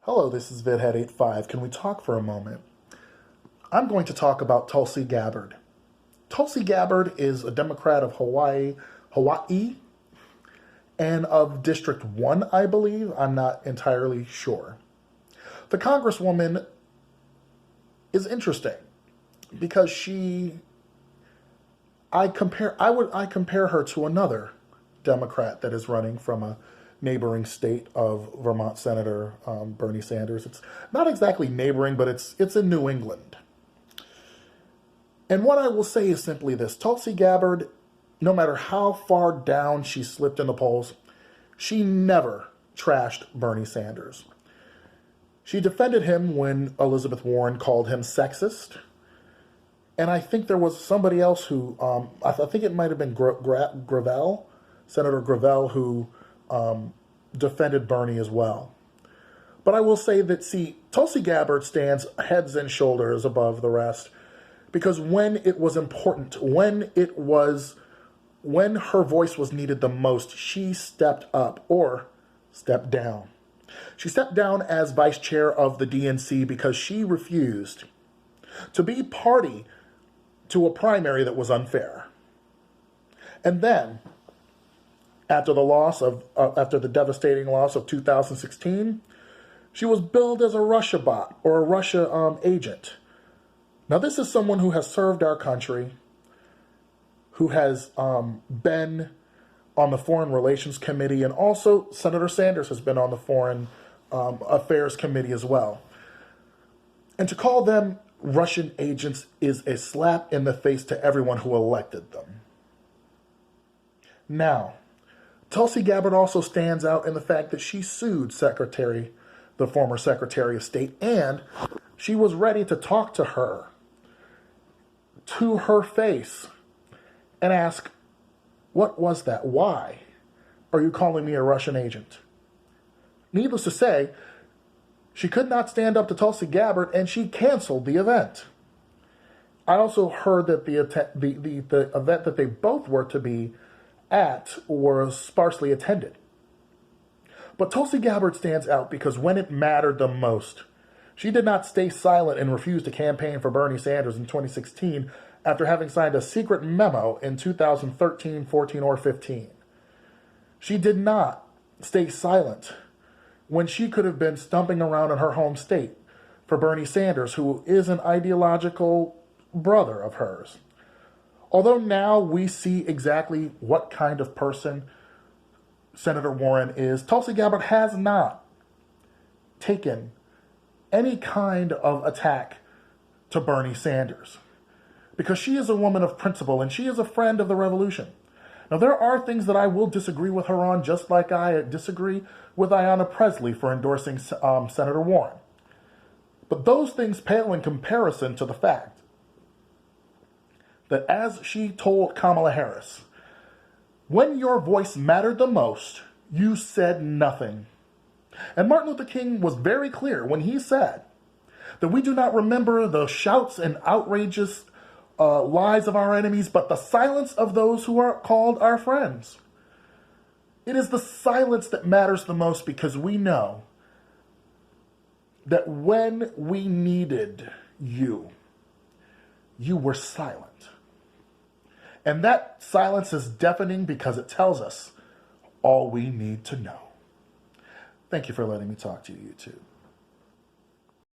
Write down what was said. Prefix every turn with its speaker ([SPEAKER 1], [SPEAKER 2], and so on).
[SPEAKER 1] Hello, this is VidHead85. Can we talk for a moment? I'm going to talk about Tulsi Gabbard. Tulsi Gabbard is a Democrat of Hawaii, and of District 1, I believe. I'm not entirely sure. The Congresswoman is interesting because I compare her to another Democrat that is running from a neighboring state of Vermont, Senator Bernie Sanders. It's not exactly neighboring, but it's in New England. And what I will say is simply this: Tulsi Gabbard, no matter how far down she slipped in the polls, she never trashed Bernie Sanders. She defended him when Elizabeth Warren called him sexist. And I think there was somebody else who, I think it might have been Gravel, Senator Gravel, who defended Bernie as well. But I will say that, Tulsi Gabbard stands heads and shoulders above the rest, because when it was important, when her voice was needed the most, she stepped up or stepped down. She stepped down as vice chair of the DNC because she refused to be party to a primary that was unfair. And then, after the devastating loss of 2016, she was billed as a Russia bot or a Russia agent. Now, this is someone who has served our country, who has been on the Foreign Relations Committee, and also Senator Sanders has been on the Foreign Affairs Committee as well. And to call them Russian agents is a slap in the face to everyone who elected them. Now, Tulsi Gabbard also stands out in the fact that she sued the former Secretary of State, and she was ready to talk to her face and ask, what was that? Why are you calling me a Russian agent? Needless to say, she could not stand up to Tulsi Gabbard, and she canceled the event. I also heard that the event that they both were to be at was sparsely attended. But Tulsi Gabbard stands out because when it mattered the most, she did not stay silent and refuse to campaign for Bernie Sanders in 2016 after having signed a secret memo in 2013, 14, or 15. She did not stay silent when she could have been stumping around in her home state for Bernie Sanders, who is an ideological brother of hers. Although now we see exactly what kind of person Senator Warren is, Tulsi Gabbard has not taken any kind of attack to Bernie Sanders, because she is a woman of principle and she is a friend of the revolution. Now, there are things that I will disagree with her on, just like I disagree with Ayanna Pressley for endorsing Senator Warren. But those things pale in comparison to the fact that, as she told Kamala Harris, when your voice mattered the most, you said nothing. And Martin Luther King was very clear when he said that we do not remember the shouts and outrageous lies of our enemies, but the silence of those who are called our friends. It is the silence that matters the most, because we know that when we needed you, you were silent. And that silence is deafening because it tells us all we need to know. Thank you for letting me talk to you, YouTube.